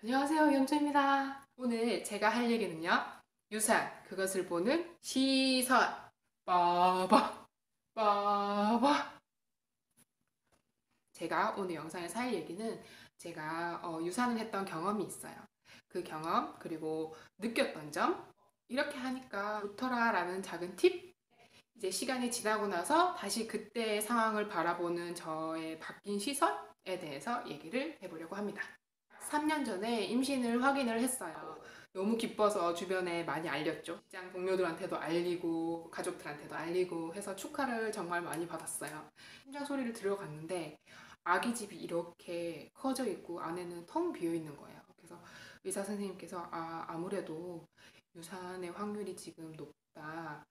안녕하세요, 연주입니다. 오늘 제가 할 얘기는요, 유산, 그것을 보는 시선. 빠바, 빠바. 제가 오늘 영상에서 할 얘기는 제가 유산을 했던 경험이 있어요. 그 경험, 그리고 느꼈던 점, 이렇게 하니까 좋더라 라는 작은 팁? 이제 시간이 지나고 나서 다시 그때의 상황을 바라보는 저의 바뀐 시선에 대해서 얘기를 해보려고 합니다. 3년 전에 임신을 확인을 했어요. 너무 기뻐서 주변에 많이 알렸죠. 직장 동료들한테도 알리고 가족들한테도 알리고 해서 축하를 정말 많이 받았어요. 심장 소리를 들어갔는데 아기 집이 이렇게 커져 있고 안에는 텅 비어 있는 거예요. 그래서 의사 선생님께서 아무래도 유산의 확률이 지금 높다.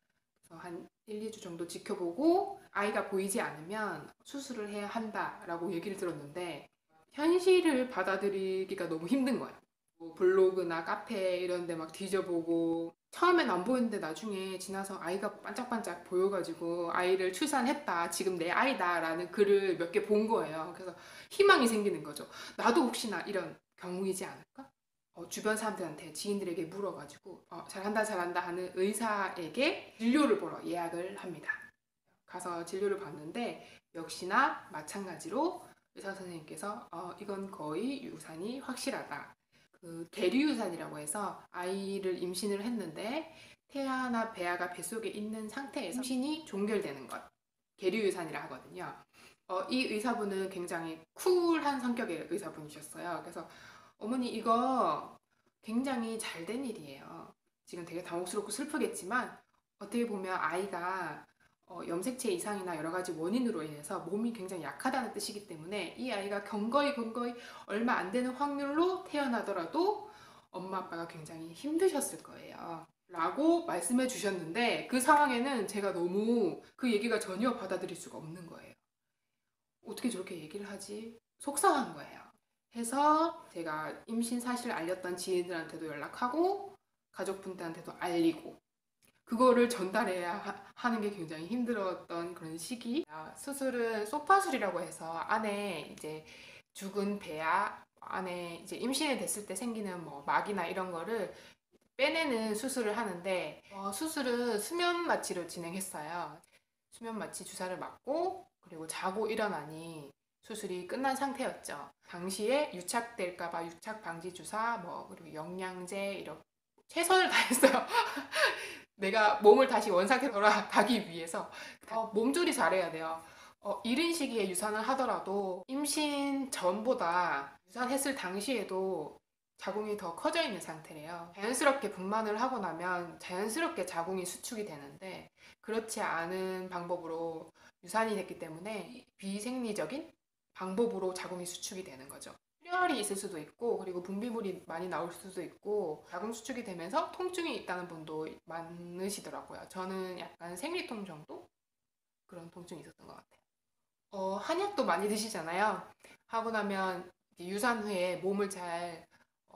그래서 한 1, 2주 정도 지켜보고 아이가 보이지 않으면 수술을 해야 한다라고 얘기를 들었는데 현실을 받아들이기가 너무 힘든 거야. 뭐 블로그나 카페 이런 데 막 뒤져보고 처음엔 안 보였는데 나중에 지나서 아이가 반짝반짝 보여가지고 아이를 출산했다, 지금 내 아이다 라는 글을 몇 개 본 거예요. 그래서 희망이 생기는 거죠. 나도 혹시나 이런 경우이지 않을까? 주변 사람들한테 지인들에게 물어가지고 잘한다 잘한다 하는 의사에게 진료를 보러 예약을 합니다. 가서 진료를 받는데 역시나 마찬가지로 의사 선생님께서 이건 거의 유산이 확실하다. 그 계류유산이라고 해서 아이를 임신을 했는데 태아나 배아가 뱃속에 있는 상태에서 임신이 종결되는 것. 계류유산이라 하거든요. 이 의사분은 굉장히 쿨한 성격의 의사분이셨어요. 그래서 어머니 이거 굉장히 잘 된 일이에요. 지금 되게 당혹스럽고 슬프겠지만 어떻게 보면 아이가 염색체 이상이나 여러 가지 원인으로 인해서 몸이 굉장히 약하다는 뜻이기 때문에 이 아이가 경거히 얼마 안 되는 확률로 태어나더라도 엄마 아빠가 굉장히 힘드셨을 거예요. 라고 말씀해 주셨는데 그 상황에는 제가 너무 그 얘기가 전혀 받아들일 수가 없는 거예요. 어떻게 저렇게 얘기를 하지? 속상한 거예요. 해서 제가 임신 사실을 알렸던 지인들한테도 연락하고 가족분들한테도 알리고 그거를 전달해야 하는 게 굉장히 힘들었던 그런 시기. 수술은 소파술이라고 해서 안에 이제 죽은 배아 안에 이제 임신이 됐을 때 생기는 뭐 막이나 이런 거를 빼내는 수술을 하는데 수술은 수면 마취로 진행했어요. 수면 마취 주사를 맞고 그리고 자고 일어나니 수술이 끝난 상태였죠. 당시에 유착될까봐 유착 방지 주사 뭐 그리고 영양제 이런 최선을 다했어요. 내가 몸을 다시 원상태로 돌아가기 위해서 몸조리 잘해야 돼요. 이른 시기에 유산을 하더라도 임신 전보다 유산했을 당시에도 자궁이 더 커져 있는 상태래요. 자연스럽게 분만을 하고 나면 자연스럽게 자궁이 수축이 되는데 그렇지 않은 방법으로 유산이 됐기 때문에 비생리적인 방법으로 자궁이 수축이 되는 거죠. 출혈이 있을 수도 있고 그리고 분비물이 많이 나올 수도 있고 자궁 수축이 되면서 통증이 있다는 분도 많으시더라고요. 저는 약간 생리통 정도 그런 통증이 있었던 것 같아요. 한약도 많이 드시잖아요. 하고 나면 유산 후에 몸을 잘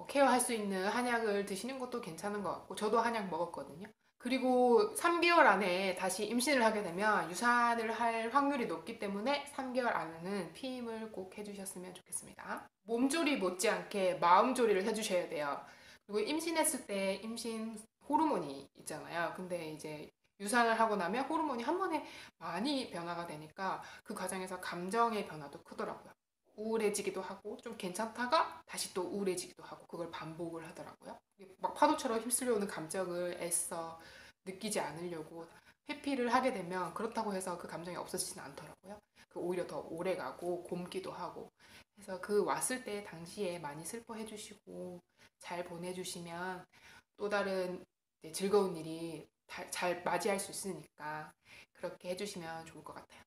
케어할 수 있는 한약을 드시는 것도 괜찮은 것 같고 저도 한약 먹었거든요. 그리고 3개월 안에 다시 임신을 하게 되면 유산을 할 확률이 높기 때문에 3개월 안에는 피임을 꼭 해주셨으면 좋겠습니다. 몸조리 못지않게 마음조리를 해주셔야 돼요. 그리고 임신했을 때 임신 호르몬이 있잖아요. 근데 이제 유산을 하고 나면 호르몬이 한 번에 많이 변화가 되니까 그 과정에서 감정의 변화도 크더라고요. 우울해지기도 하고 좀 괜찮다가 다시 또 우울해지기도 하고 그걸 반복을 하더라고요. 막 파도처럼 휩쓸려 오는 감정을 애써 느끼지 않으려고 회피를 하게 되면 그렇다고 해서 그 감정이 없어지진 않더라고요. 그 오히려 더 오래 가고 곪기도 하고 그래서 그 왔을 때 당시에 많이 슬퍼해 주시고 잘 보내주시면 또 다른 즐거운 일이 잘 맞이할 수 있으니까 그렇게 해주시면 좋을 것 같아요.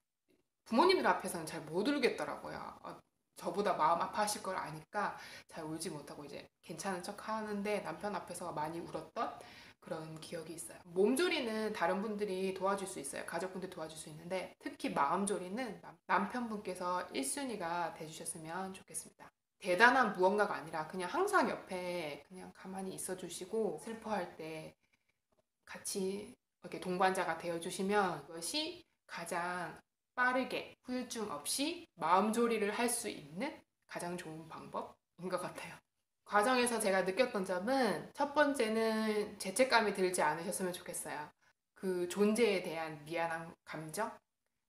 부모님들 앞에서는 잘 못 울겠더라고요. 저보다 마음 아파하실 걸 아니까 잘 울지 못하고 이제 괜찮은 척 하는데 남편 앞에서 많이 울었던 그런 기억이 있어요. 몸조리는 다른 분들이 도와줄 수 있어요. 가족분들 도와줄 수 있는데 특히 마음조리는 남편분께서 1순위가 돼주셨으면 좋겠습니다. 대단한 무언가가 아니라 그냥 항상 옆에 그냥 가만히 있어 주시고 슬퍼할 때 같이 이렇게 동반자가 되어주시면 그것이 가장 빠르게 후유증 없이 마음조리를 할 수 있는 가장 좋은 방법인 것 같아요. 과정에서 제가 느꼈던 점은 첫 번째는 죄책감이 들지 않으셨으면 좋겠어요. 그 존재에 대한 미안한 감정?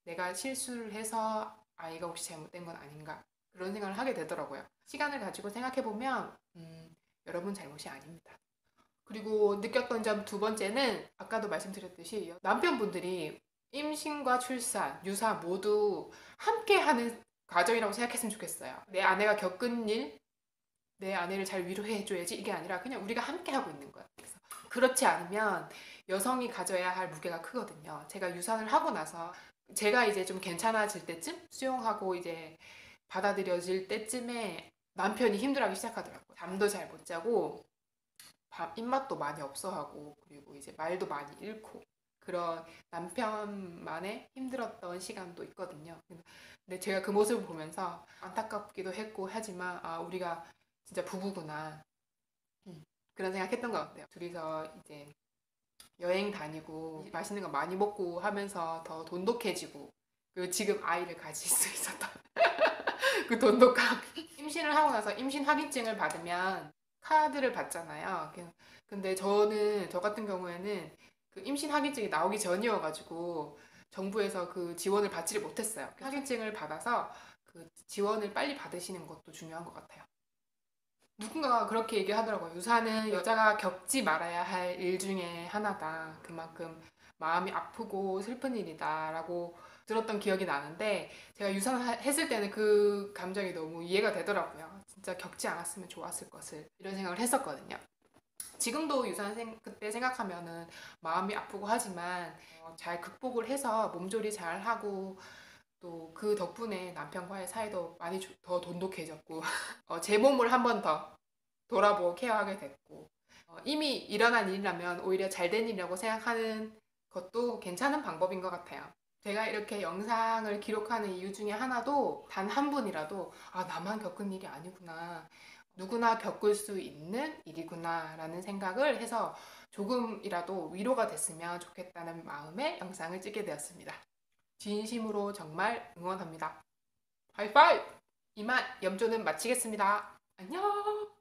내가 실수를 해서 아이가 혹시 잘못된 건 아닌가? 그런 생각을 하게 되더라고요. 시간을 가지고 생각해보면 여러분 잘못이 아닙니다. 그리고 느꼈던 점 두 번째는 아까도 말씀드렸듯이 남편분들이 임신과 출산, 유사 모두 함께 하는 과정이라고 생각했으면 좋겠어요. 내 아내가 겪은 일, 내 아내를 잘 위로해줘야지 이게 아니라 그냥 우리가 함께 하고 있는 거예요. 그래서 그렇지 않으면 여성이 가져야 할 무게가 크거든요. 제가 유산을 하고 나서 제가 이제 좀 괜찮아질 때쯤 수용하고 이제 받아들여질 때쯤에 남편이 힘들어하기 시작하더라고요. 잠도 잘 못 자고 입맛도 많이 없어하고 그리고 이제 말도 많이 잃고 그런 남편만의 힘들었던 시간도 있거든요. 근데 제가 그 모습을 보면서 안타깝기도 했고 하지만 아 우리가 진짜 부부구나 그런 생각했던 것 같아요. 둘이서 이제 여행 다니고 맛있는 거 많이 먹고 하면서 더 돈독해지고 그리고 지금 아이를 가질 수 있었던 그 돈독함. 임신을 하고 나서 임신 확인증을 받으면 카드를 받잖아요. 근데 저 같은 경우에는 그 임신 확인증이 나오기 전이어가지고 정부에서 그 지원을 받지를 못했어요. 확인증을 받아서 그 지원을 빨리 받으시는 것도 중요한 것 같아요. 누군가가 그렇게 얘기하더라고요. 유산은 여자가 겪지 말아야 할 일 중에 하나다. 그만큼 마음이 아프고 슬픈 일이다라고 들었던 기억이 나는데 제가 유산했을 때는 그 감정이 너무 이해가 되더라고요. 진짜 겪지 않았으면 좋았을 것을 이런 생각을 했었거든요. 지금도 그때 생각하면은 마음이 아프고 하지만 잘 극복을 해서 몸조리 잘 하고 또 그 덕분에 남편과의 사이도 많이 더 돈독해졌고 제 몸을 한 번 더 돌아보고 케어하게 됐고 이미 일어난 일이라면 오히려 잘된 일이라고 생각하는 것도 괜찮은 방법인 것 같아요. 제가 이렇게 영상을 기록하는 이유 중에 하나도 단 한 분이라도 아 나만 겪은 일이 아니구나 누구나 겪을 수 있는 일이구나 라는 생각을 해서 조금이라도 위로가 됐으면 좋겠다는 마음에 영상을 찍게 되었습니다. 진심으로 정말 응원합니다. 하이파이브! 이만 염조는 마치겠습니다. 안녕!